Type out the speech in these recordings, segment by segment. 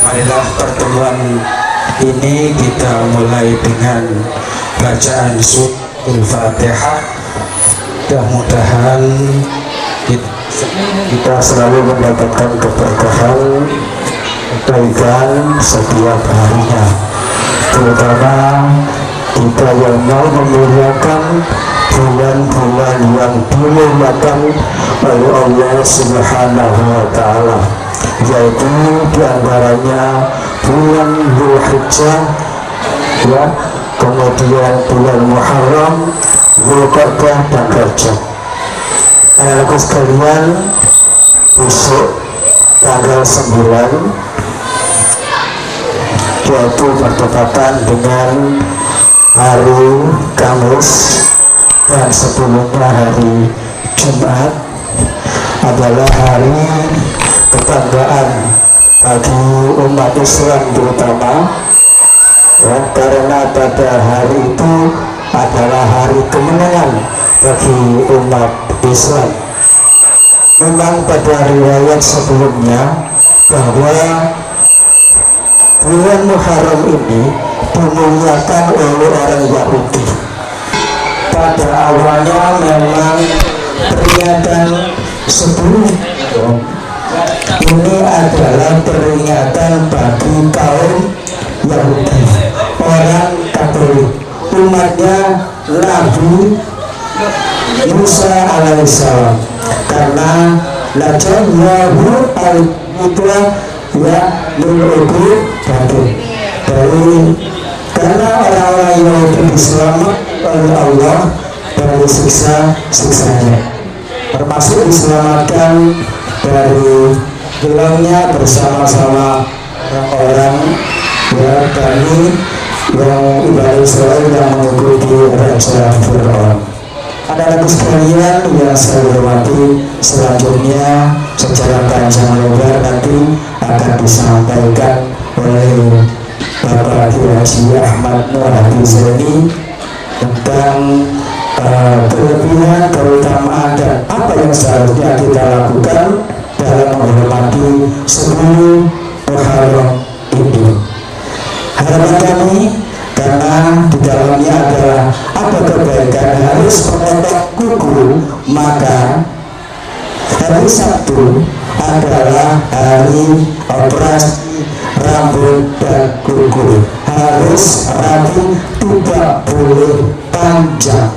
Marilah pertemuan ini kita mulai dengan bacaan suratul Fatihah. Mudah-mudahan kita selalu mendapatkan keberkahan, kebaikan setiap harinya, terutama kita yang mau memuliakan bulan-bulan yang dimuliakan oleh Allah Subhanahu wa Ta'ala, yaitu diantaranya bulan Dzulhijjah, ya, kemudian bulan Muharram, Dzulqa'dah dan Rajab. Anak-anakku sekalian, besok tanggal 9 yaitu bertepatan dengan hari Kamis dan sebelumnya hari Jumat adalah hari kebanggaan bagi umat Islam terutama, ya, karena pada hari itu adalah hari kemenangan bagi umat Islam. Memang pada riwayat sebelumnya bahwa bulan Muharram ini dimuliakan oleh orang Yahudi. Pada awalnya memang peringatan sebelum ini adalah peringatan bagi kaum Yahudi, orang Katolik, umatnya Nabi Musa alaihissalam, karena Najayahu al-Mitra ya menuju dari karena orang-orang Yahudi diselamat oleh Allah dari siksa-siksanya, termasuk diselamatkan dari gelapnya bersama-sama orang ya Bani yang ibadah Israel yang mengikuti Raja Fir'aun. Anak-anak sekalian yang saya hormati, selanjutnya secara panjang lebar nanti akan disampaikan oleh Bapak Haji Ahmad Nur Hafizani tentang kelebihan, keutamaan dan apa yang seharusnya kita lakukan dalam menghormati 10 Muharram ini. Harapan kami, karena di dalamnya adalah apa kebaikan, harus memotong kuku, maka hari Sabtu adalah hari operasi rambut dan kuku, harus rapi, tidak boleh panjang,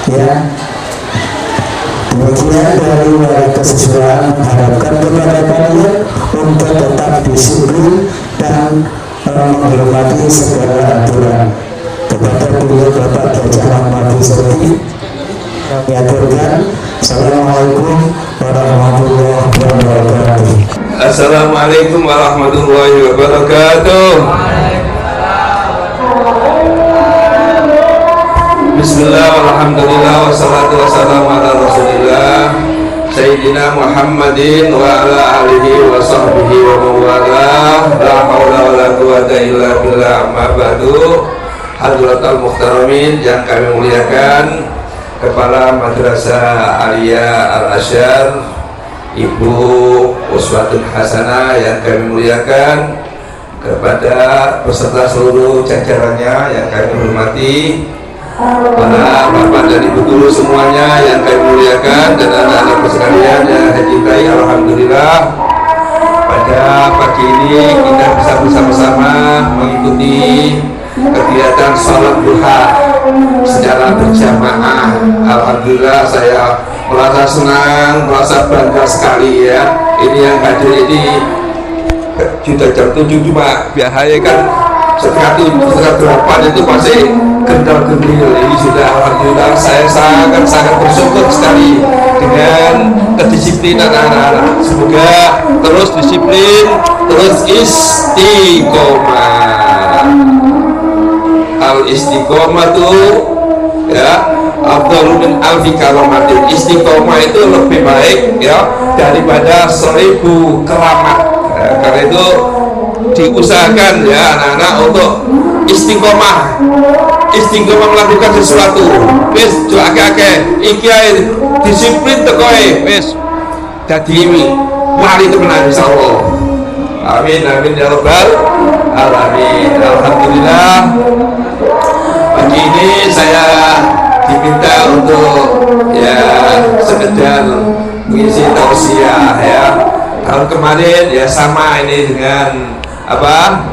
ya. Demikian dari kesesuaian, mengharapkan kepada kalian untuk tetap disiplin dan menghormati segala aturan. Kepada beliau Bapak Haji Ahmad Hafizani kami aturkan. Assalamualaikum warahmatullahi wabarakatuh. Assalamualaikum warahmatullahi wabarakatuh. Bismillah, alhamdulillah, wassalatu wassalamu ala rasulillah Sayyidina Muhammadin wa ala alihi wa sahbihi wa mawalah. La hawla wa la quwata illa billah, amma ba'du. Hadratal muhtaramin yang kami muliakan, Kepala Madrasah Aliyah Al-Azhar, Ibu Uswatun Hasanah yang kami muliakan, kepada peserta seluruh jajarannya yang kami hormati, para bapak dan ibu guru semuanya yang kami muliakan, dan anak-anak sekalian yang saya cintai. Alhamdulillah, pada pagi ini kita bisa bersama-sama mengikuti kegiatan sholat duha secara berjamaah. Alhamdulillah, saya merasa senang, merasa bangga sekali, ya. Ini yang hadir ini sudah jam 7, cuma biasanya kan setengah 8 itu masih gendal-gendil. Ini sudah, alhamdulillah, saya sangat bersyukur sekali dengan kedisiplinan anak-anak. Semoga terus disiplin, terus istiqomah. Al-istiqomah itu, ya, afdalu min alfi karamatin. Istiqomah itu lebih baik, ya, daripada 1000 keramat. Ya, karena itu diusahakan, ya, anak-anak untuk istiqomah melakukan sesuatu. Wis akeh-akeh iki disiplin tekoe wis dadi wali temenan insyaallah. Amin amin ya rabbal alamin. Alhamdulillah, pagi ini saya diminta untuk ya sekedar mengisi tausiah ya. Tahun kemarin ya sama ini dengan apa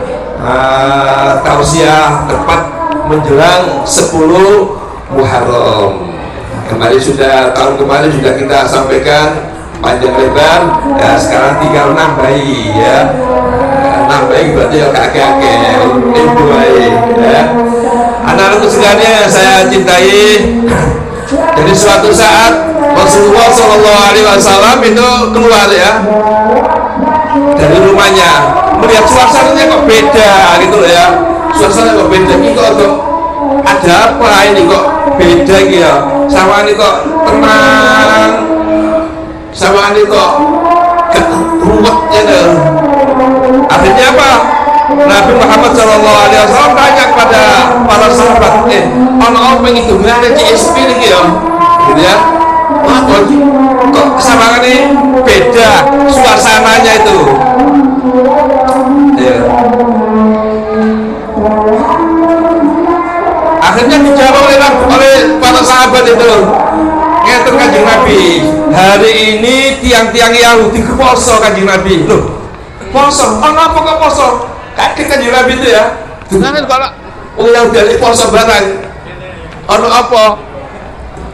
tausiah tepat menjelang 10 Muharram. Tahun kemarin sudah kita sampaikan panjang lebar ya, sekarang tinggal nambahi ya. Nambahi berarti ya kakek-kakek ya. Anak-anakku sekalian yang saya cintai, jadi suatu saat Rasulullah SAW itu keluar ya dari rumahnya, melihat suasananya kok beda gitu ya. Suasana kok beda, ini kok ada apa ini kok beda gitu ya. Sama ini kok tenang, sama ini kok gak ruwet gitu. Akhirnya apa? Nabi Muhammad SAW tanya kepada para sahabat, ono apa yang itu ada CSP gitu ya, gitu ya. Kok sama ini beda suasananya itu ya. Akhirnya dijawab oleh para sahabat itu, ngeten Kanjeng Nabi, hari ini tiang-tiang Yahudi poso Kanjeng Nabi. Loh, poso? Apa kok poso? Kaget Kanjeng Nabi itu ya. Dengan kalau Yahudi ini poso barang, ono apa?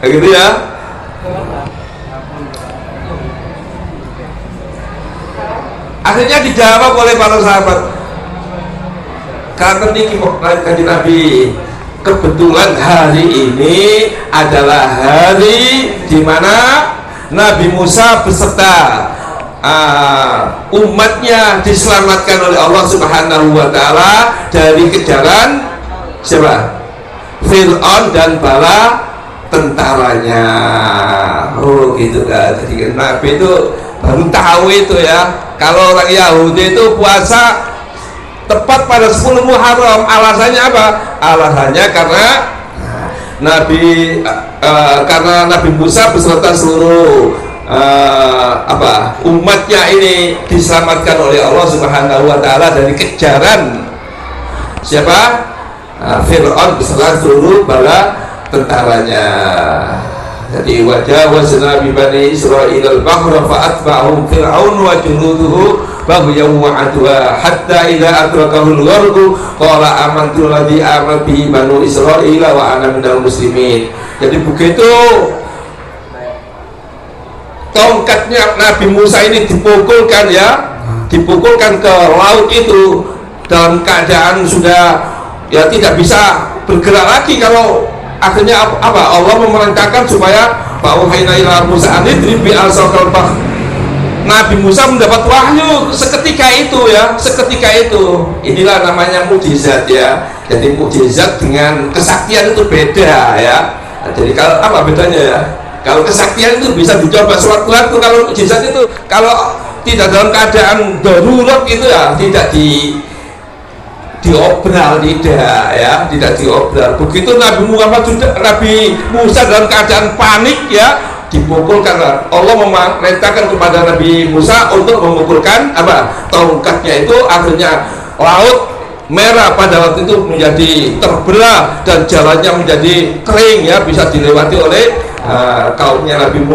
Kayak gitu ya. Akhirnya dijawab oleh para sahabat, kata niki kok Kanjeng Nabi, kebetulan hari ini adalah hari di mana Nabi Musa beserta umatnya diselamatkan oleh Allah Subhanahu wa taala dari kejaran siapa? Fir'aun dan bala tentaranya. Oh gitu kan. Jadi Nabi itu baru tahu itu ya, kalau orang Yahudi itu puasa tepat pada 10 Muharram. Alasannya apa? Alasannya karena Nabi Musa beserta seluruh umatnya ini diselamatkan oleh Allah Subhanahu wa taala dari kejaran siapa? Fir'aun beserta seluruh bala tentaranya. Jadi wajawazna bi bani Israil al-bahra fa atba'ahum fir'aun wa junuduhu baghyan wa adwa hatta idza adrakahu al-gharqu qala amantu alladhi amana bihi banu Israil wa ana minal muslimin. Jadi begitu tongkatnya Nabi Musa ini dipukulkan ya, dipukulkan ke laut itu dalam keadaan sudah ya tidak bisa bergerak lagi. Kalau akhirnya apa? Allah memerintahkan supaya wahayna ila Musa anidri bi al-saqal bah. Nabi Musa mendapat wahyu seketika itu ya, seketika itu. Inilah namanya mukjizat ya. Jadi mukjizat dengan kesaktian itu beda ya. Nah, jadi kalau apa bedanya ya? Kalau kesaktian itu bisa dicoba sewaktu-waktu, kalau mukjizat itu kalau tidak dalam keadaan darurat itu ya tidak diobral, tidak ya, tidak diobral. Begitu Nabi Musa dalam keadaan panik ya, dipukulkan. Allah memerintahkan kepada Nabi Musa untuk memukulkan apa? Tongkatnya itu, akhirnya laut merah pada waktu itu menjadi terbelah dan jalannya menjadi kering ya, bisa dilewati oleh kaumnya Nabi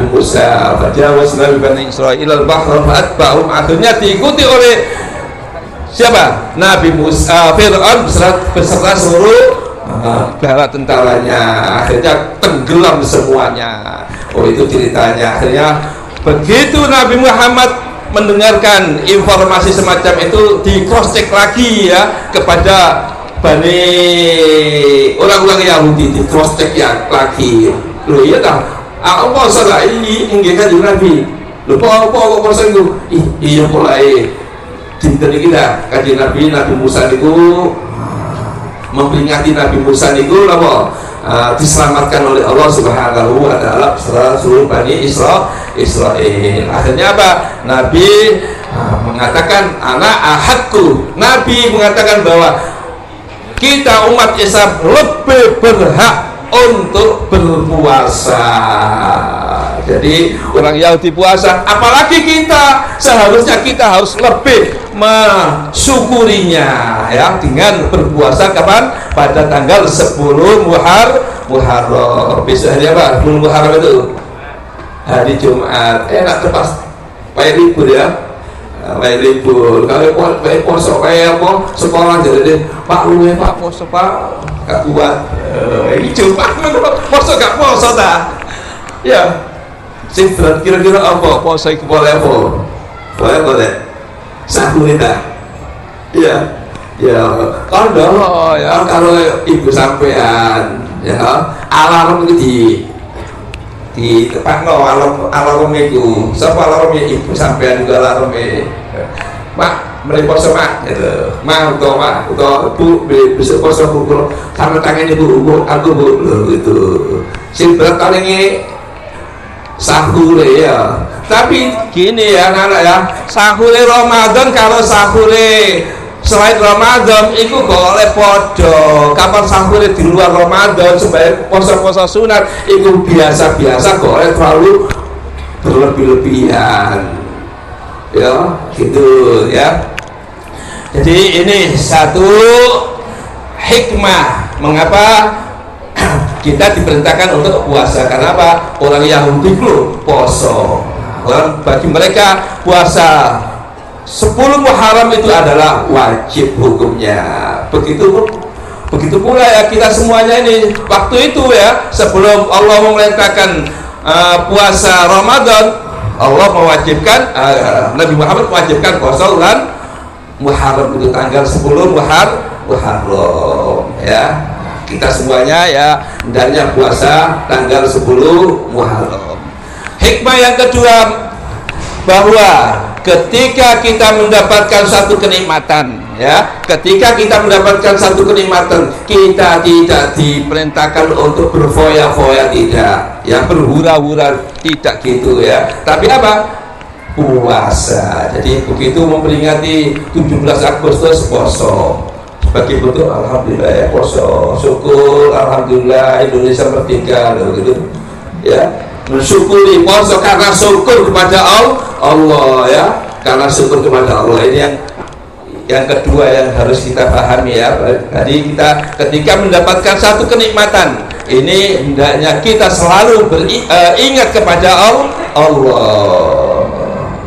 Musa. Fajawazna bi bani Israil al-bahra fa'atba'hum, akhirnya diikuti oleh siapa? Nabi Musa, Fir'aun beserta seluruh bala tentaranya. Akhirnya tenggelam semuanya. Oh itu ceritanya. Akhirnya begitu Nabi Muhammad mendengarkan informasi semacam itu, di cross check lagi ya kepada orang-orang Yahudi, di cross check ya lagi. Loh iya dah, apa salah ini ingin Nabi? Loh apa salah itu? Iya mulai dinten kita kaji Nabi Musa itu memperingati Nabi Musa itu apa? Diselamatkan oleh Allah Subhanahu wa taala beserta seluruh bani Israil. Akhirnya apa? Nabi mengatakan anak ahadku. Nabi mengatakan bahwa kita umat Islam lebih berhak untuk berpuasa. Jadi orang Yahudi puasa, apalagi kita, seharusnya kita harus lebih mensyukurinya ya dengan berpuasa kapan? Pada tanggal 10 Muharram. Besok hari apa? 10 Muharram itu hari Jumat. Enak tuh pas kayak libur ya. Kayak libur. Kalau kayak poso kayak apa? Sekolah jadi Pak luwe Pak poso Pak gak kuat. Ini Jumat poso gak poso dah. Ya. Sing berat kira-kira apa? Poso iki boleh apa? Boleh. Sahur kita. Iya. Ya, kalau ya kalau ibu sampean ya alarm itu di tepakno alarm itu. Sapa alarm ibu sampean juga alarm Mak, mari poso Mak gitu. Mak utawa Bu besok poso Bu karena tangan ibu aku Bu gitu. Sing berat paling sahur ya. Tapi gini ya anak ya, sahur Ramadan kalau sahur selain Ramadan itu kok oleh podo. Kapan sahur di luar Ramadan sebagai puasa-puasa sunat itu biasa-biasa kok oleh terlalu berlebih-lebihan ya gitu ya. Jadi ini satu hikmah mengapa kita diperintahkan untuk puasa. Karena apa? Orang Yahudi itu poso. Bagi mereka puasa 10 Muharram itu adalah wajib hukumnya. Begitu pula ya kita semuanya ini waktu itu ya sebelum Allah memerintahkan puasa Ramadan, Allah mewajibkan Nabi Muhammad mewajibkan puasa bulan Muharram itu tanggal 10 Muharram ya. Kita semuanya ya hendaknya puasa tanggal 10 Muharram. Hikmah yang kedua bahwa ketika kita mendapatkan satu kenikmatan ya, ketika kita mendapatkan satu kenikmatan, kita tidak diperintahkan untuk berfoya-foya, tidak ya, berhura-hura, tidak gitu ya, tapi apa? Puasa. Jadi begitu memperingati 17 Agustus poso sebagai bentuk alhamdulillah ya, poso syukur alhamdulillah Indonesia merdeka gitu ya, mensyukuri poso karena syukur kepada Allah ya, karena syukur kepada Allah. Ini yang kedua yang harus kita pahami ya. Jadi kita ketika mendapatkan satu kenikmatan ini hendaknya kita selalu ingat kepada Allah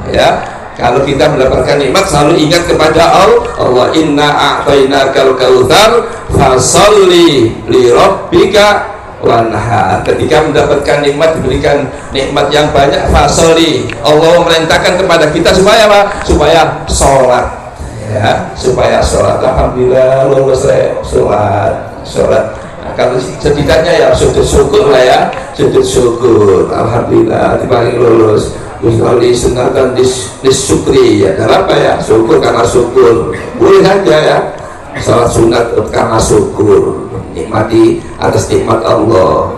ya. Kalau kita mendapatkan nikmat selalu ingat kepada Allah. Inna a'tainakal kautsar fasalli li rabbika wanhar. Ketika mendapatkan nikmat, diberikan nikmat yang banyak, fasoli, Allah memerintahkan kepada kita supaya apa? Supaya sholat ya, supaya sholat. Alhamdulillah lulus sholat. Nah, kalau setidaknya ya sujud syukur lah ya, sujud syukur alhamdulillah dipanggil lulus. Ushali sunatan disyukri ya, dan apa ya, syukur karena syukur boleh saja ya, salat sunat karena syukur, nikmati atas nikmat Allah.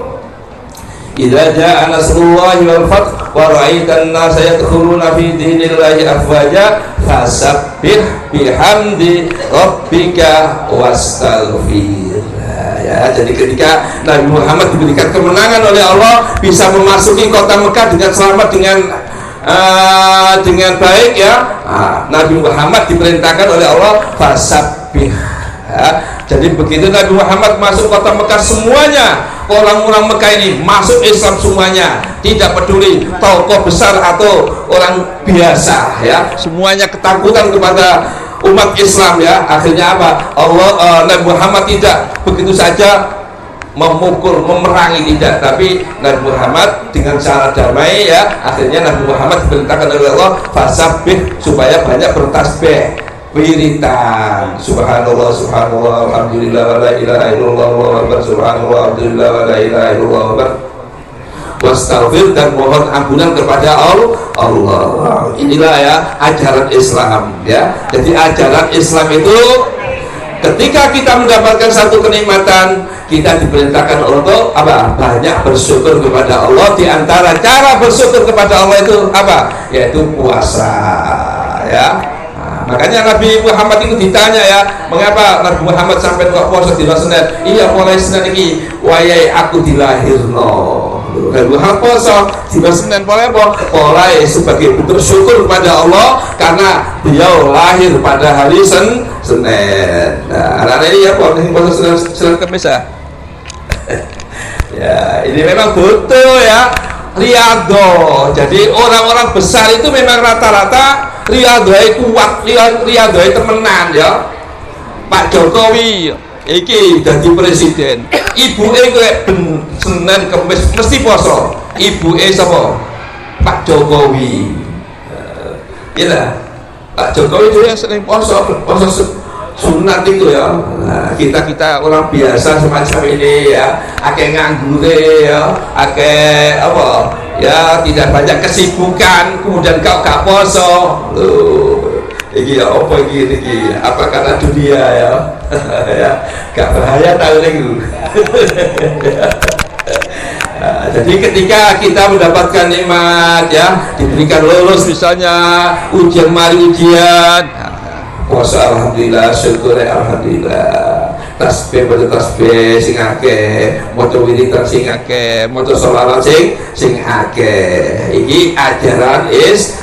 Idza jaa nasrullahi wal fath wa ra'aitan nasa yadkhuluna fi dinillahi afwaja fasabbih bihamdi rabbika wastaghfir. Ya, jadi ketika Nabi Muhammad diberikan kemenangan oleh Allah bisa memasuki kota Mekah dengan selamat, dengan baik ya, Nabi Muhammad diperintahkan oleh Allah fasabbih ya. Jadi begitu Nabi Muhammad masuk kota Mekah, semuanya orang-orang Mekah ini masuk Islam semuanya, tidak peduli tokoh besar atau orang biasa ya, semuanya ketakutan kepada umat Islam ya. Akhirnya apa? Nabi Muhammad tidak begitu saja memukul, memerangi, tidak, tapi Nabi Muhammad dengan cara damai ya. Akhirnya Nabi Muhammad diperintahkan oleh Allah fasabbih, supaya banyak bertasbih, wiritan, subhanallah subhanallah alhamdulillah wa la ilaha illallah wallahu akbar, subhanallah alhamdulillah wa la ilaha illallah akbar, wastaghfir, dan mohon ampunan kepada Allah. Inilah ya ajaran Islam ya. Jadi ajaran Islam itu ketika kita mendapatkan satu kenikmatan, kita diperintahkan untuk apa? Banyak bersyukur kepada Allah. Di antara cara bersyukur kepada Allah itu apa? Yaitu puasa ya. Makanya Nabi Muhammad itu ditanya ya, mengapa Nabi Muhammad sampai kok puasa di Senin? Iya, mulai Senin ini wayai aku dilahirno. Kalau hal poso di Senin mulai sebagai bentuk syukur kepada Allah karena beliau lahir pada hari Senin. Nah, anak ini ya poso Senin Kamis ya. Ya, ini memang betul ya. Riyadho. Jadi orang-orang besar itu memang rata-rata riyadhoe kuat, riyadhoe temenan ya. Pak Jokowi iki jadi presiden. Ibuke kowe Senin Kamis mesti poso. Ibuke sapa? Pak Jokowi. Iya. Pak Jokowi itu yang sering poso sunat itu ya. Nah, kita orang biasa semacam ini ya, akeh nganggure ya, akeh apa ya, tidak banyak kesibukan, kemudian kau gak poso loh. Iki ya apa iki apa karena dunia ya. Ya gak bahaya tahu niku. Nah, jadi ketika kita mendapatkan nikmat ya, diberikan lulus misalnya ujian poso alhamdulillah, syukur alhamdulillah, tasbih baca tasbih sing akeh, maca wiridan sing akeh, maca sholawat sing akeh. Iki ajaran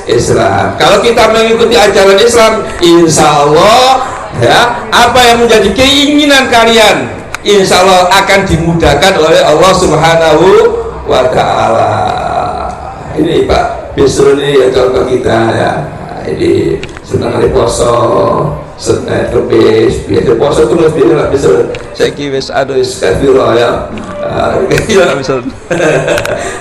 Islam. Kalau kita mengikuti ajaran Islam, insya Allah ya, apa yang menjadi keinginan kalian insya Allah akan dimudahkan oleh Allah Subhanahu wa Ta'ala. Ini Pak Bisrul ini ya contoh kita ya. Ini senang hari poso, Senin Kamis, biasa poso terus biasa nggak bisa. Saya kira ada istighfar ya, iya nggak bisa.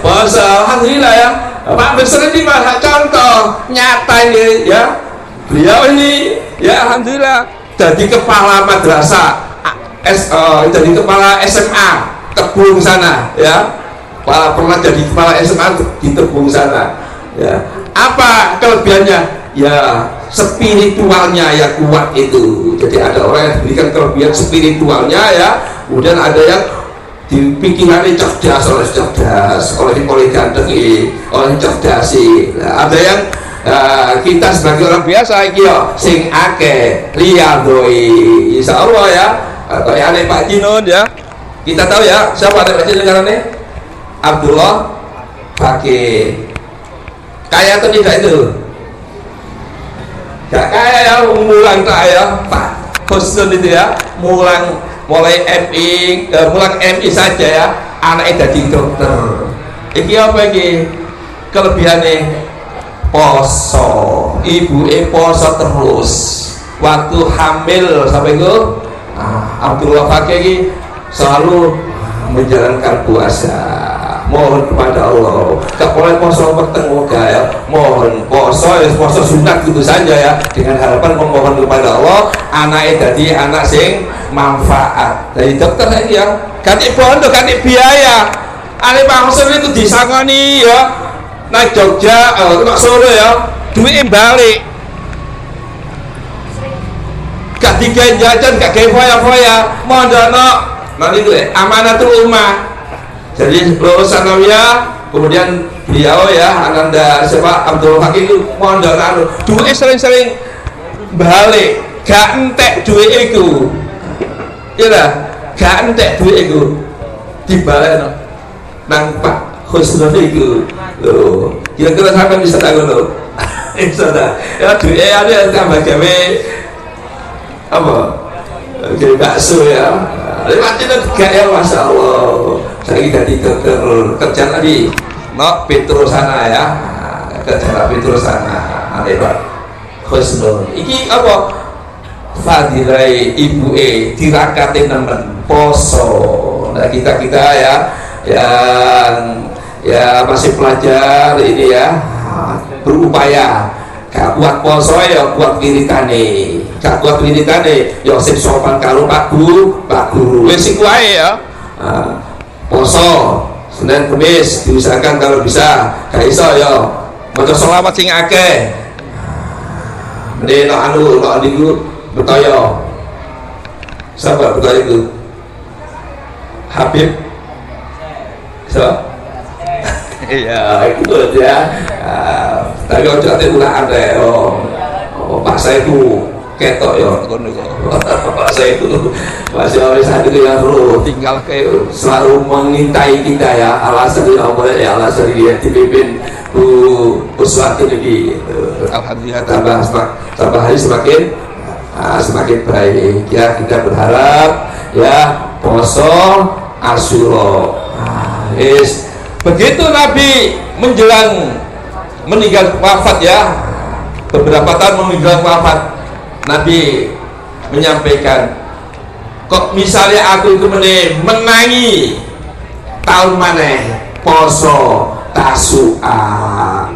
Poso, alhamdulillah ya. Pak Besar ini malah contoh nyata ini ya. Beliau ini ya alhamdulillah jadi kepala madrasah, jadi kepala SMA Tebung sana ya. Pernah jadi kepala SMA di Tebung sana ya. Apa kelebihannya? Ya spiritualnya ya kuat itu. Jadi ada orang yang diberikan kelebihan spiritualnya ya, kemudian ada yang di pikirannya cerdas, oleh ganteng, oleh cerdasi. Nah, ada yang kita sebagai orang biasa iki yo sing akeh riyadhoi insyaallah ya. Atau ya Pak Jinon ya. Kita tahu ya siapa ada Pak Jinon carane? Abdullah Fakih. Kaya atau tidak itu? Gak kaya ya, mulang kaya Pak Husnul itu ya, mulai MI saja ya, anaknya jadi dokter. Iki apa iki kelebihannya? Poso, ibu poso terus waktu hamil sampai itu. Abdullah Fakih ini selalu menjalankan puasa. Mohon kepada Allah, gak boleh poso bertemu ya, mohon poso sunat gitu saja ya, dengan harapan memohon kepada Allah anaknya jadi anak sing manfaat. Dari dokter ini ya, ganti bondo, ganti biaya. Ane Pangsel itu disangoni ya, naik Jogja, nak Solo ya, duit balik. Gak digawe jajan, gak gawe foya-foya, mondono, nanti itu amanatul ummah. Jadi lulusan Nawiyah, kemudian beliau ya Ananda siapa Abdul Hakim itu mondok anu, duit sering-sering balik, gak entek duit itu, iya lah, gak entek duit itu, dibalik nang Pak Husnul itu, loh, kira-kira sampai bisa tahu loh, bisa ya duit ada tambah gawe apa, gawe bakso ya, lewatnya gak ya masya Allah. Saya jadi kerja tadi no Petrus sana ya, kerja Petrus sana ada Pak Husnul iki apa fadilai ibu tirakate nemen poso. Nah kita ya yang ya masih pelajar ini ya berupaya gak kuat poso ya kuat wiritane, gak kuat wiritane ya sing sopan karo Pak Guru wis iku wae ya. Poso Senin Kamis diusahakan kalau bisa, gak iso ya maca selawat sing akeh. Mending anu niku betoyo. Siapa betoyo itu? Habib. So? Iya, itu ya. Tapi ojo ate ulah ate. Oh, Pak Saifu. ketok ya kono saya itu masih oleh satu yang perlu tinggal kayak selalu mengintai kita ya, alasan alasan dia dipimpin sesuatu lagi. Alhamdulillah tambah hari semakin baik ya. Kita berharap ya poso Asyura. Begitu Nabi menjelang meninggal wafat ya, beberapa tahun meninggal wafat, Nabi menyampaikan, kok misalnya aku itu menangi tahun mana poso Tasu'a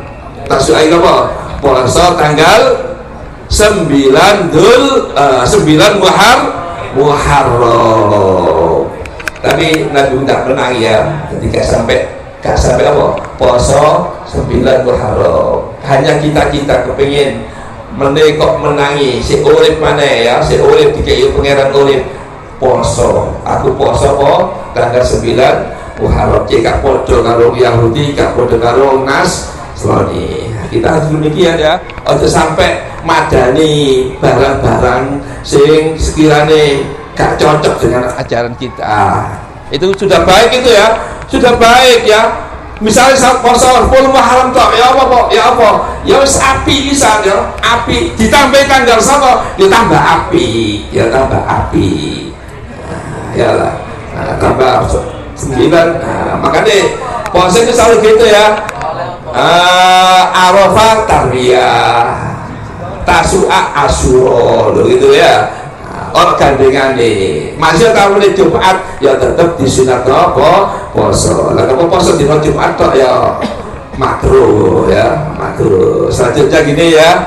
itu apa? Poso tanggal 9 Muharram. Tapi Nabi tidak menang ya ketika sampai apa? Poso 9 Muharram. Hanya kita kepingin kok menangi si urip mana ya, si urip dikei pangeran urip poso. Aku poso kok tanggal 9 Muharram. Jika podo karo Yahudi, gak podo karo Nasrani. Kita harus demikian ya. Untuk sampai madani barang-barang sing sekiranya gak cocok dengan ajaran kita. Itu sudah baik itu ya, sudah baik ya. Misalnya saat poso 10 Muharram tok ya apa kok ya apa ya wis api bisa ya, api ditambah tanggal sama ditambah api ya, tambah api ya lah, tambah 9. Makanya poso itu selalu gitu ya. Arafah Tarwiyah, Tasu'a Asyura gitu ya. Gandengan nih masih kalau di Jumat ya tetap disunat apa poso. Lah kalau poso di Jumat tok ya makruh ya, makruh. Selanjutnya gini ya,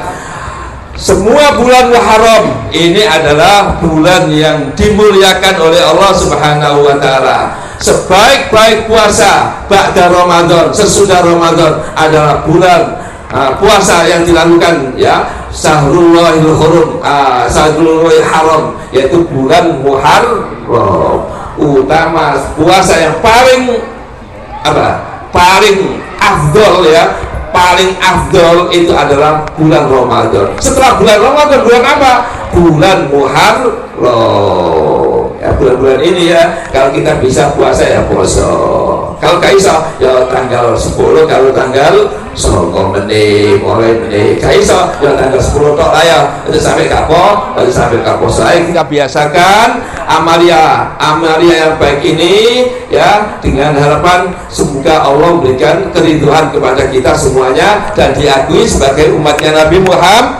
semua bulan Muharram ini adalah bulan yang dimuliakan oleh Allah Subhanahu wa taala. Sebaik-baik puasa ba'da Ramadan, sesudah Ramadan adalah bulan puasa yang dilakukan ya, Sahrullahil Haram, yaitu bulan Muharram. Utama puasa yang paling afdol ya, paling afdol itu adalah bulan Ramadan. Setelah bulan Ramadan bulan apa? Bulan Muharram ya. Bulan-bulan ini ya, kalau kita bisa puasa ya puasa, kalau gak bisa ya tanggal 10, kalau tanggal 9 menit mulai menit gak bisa ya tanggal 10 tok lah ya, itu sampai kapo, itu sampai kapo. Saya kita biasakan amalia yang baik ini ya, dengan harapan semoga Allah memberikan keridhaan kepada kita semuanya dan diakui sebagai umatnya Nabi Muhammad.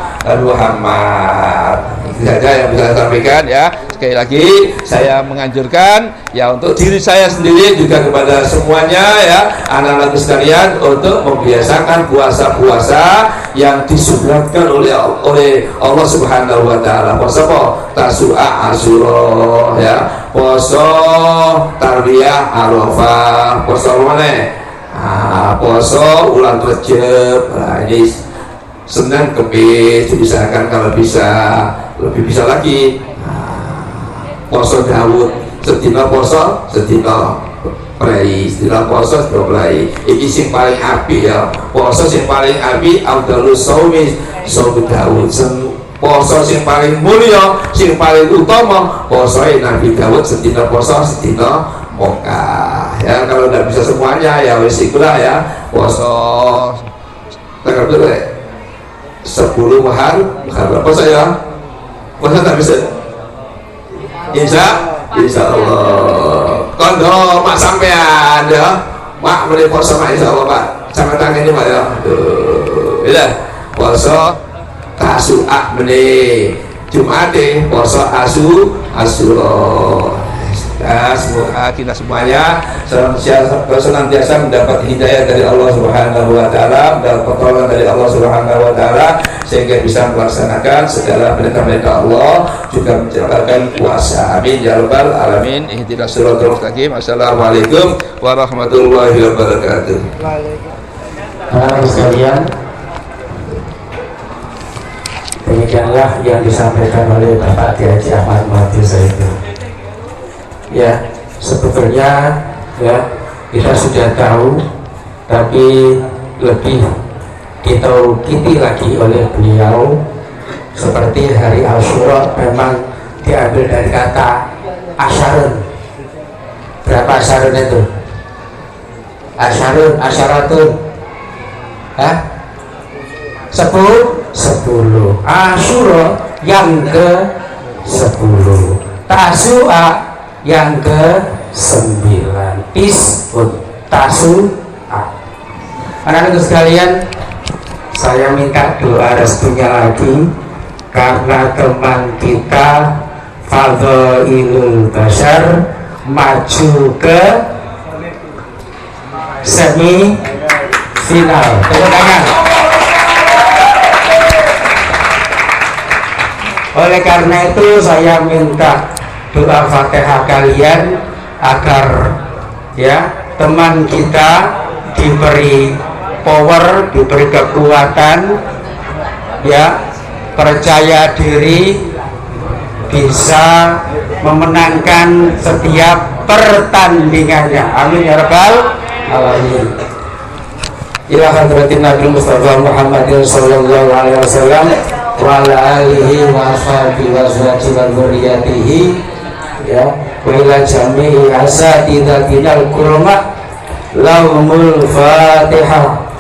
Itu saja yang bisa saya sampaikan ya. Sekali lagi saya menganjurkan ya untuk diri saya sendiri juga kepada semuanya ya, anak-anakku sekalian, untuk membiasakan puasa-puasa yang disunnahkan oleh Allah Subhanahu wa taala. Puasa apa? Tasu'a Asyura ya, poso Tarwiyah Arafah, poso mana? Poso ulang Rejab. Nah, ini Senin Kemis misalkan, kalau bisa lebih bisa lagi poso Daud, sedina poso sedina prei, sedina poso sedina prei. Iki sing paling api ya, poso sing paling api afdhalus shaumi shaum Daud. Poso sing paling mulia, sing paling utama poso Nabi Daud, sedina poso sedina Mekah ya. Kalau tidak bisa semuanya ya wis ikulah ya, poso tanggal berapa? 10 Muharram puasa ya, puasa tak bisa. Insya Allah kondo mak sampean ya, mak boleh puasa mak insya Allah pak, sama tangan ini pak ya. Bila puasa Tasu'a meni Jumat deh, puasa Asyura. Semoga kita semuanya senantiasa mendapat hidayah dari Allah Subhanahu wa taala, dan pertolongan dari Allah Subhanahu wa taala, sehingga bisa melaksanakan segala perintah-perintah Allah, juga menjalankan puasa. Amin ya rabbal alamin. Ihdinas siratal mustaqim. Assalamualaikum warahmatullahi wabarakatuh. Teman-teman sekalian, demikianlah yang disampaikan oleh Bapak Kiai Ahmad Mahdi itu. Ya, sebetulnya ya kita sudah tahu, tapi lebih ditaukidi lagi oleh beliau seperti hari Asyura memang diambil dari kata asyarun. Berapa asyarun itu? Asyarun, asyaratun, 10. Asyura yang ke 10, Tasua yang ke 9, Tis'un, Tasua. Anak-anak sekalian, saya minta doa restunya lagi karena teman kita Fadhailul Bashar maju ke semi final. Tepuk tangan. Oleh karena itu saya minta doa Fatihah kalian agar ya teman kita diberi power, diberi kekuatan, ya percaya diri, bisa memenangkan setiap pertandingannya. Amin ya rabbal alamin. Ila hadratin Nabi Mustafa Muhammadin sallallahu alaihi wasallam wa ala alihi wa ashabihi wa azwajihi wa dzurriyyatihi, ya wa ila jami'i asatidatinal kurma lahumul Fatihah.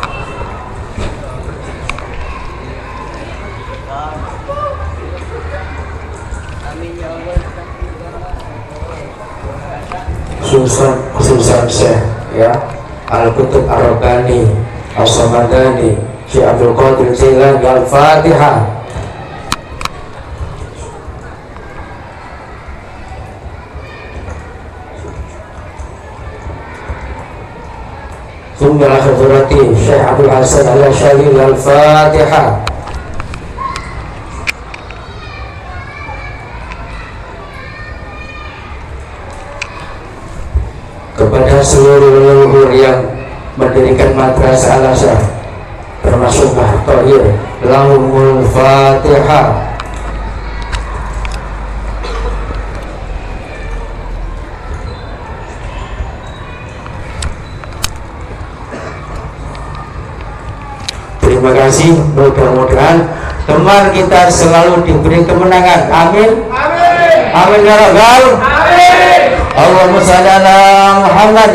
Susan Syekh, ya Al-Qutub Ar-Rabbani As-Samadani Syekh Abdul Qadir Jailani. Al-Fatihah. Sumber Al-Khadrati Syekh Abdul Hasan Al-Syahil. Al-Fatihah. Kepada seluruh leluhur yang mendirikan madrasah Al-Azhar termasuk Mbah Thohir, lahumul Fatihah. Terima kasih, mudah-mudahan teman kita selalu diberi kemenangan. Amin. Amin. Amin ya rabbal alamin. Allahumma shalli ala Muhammad.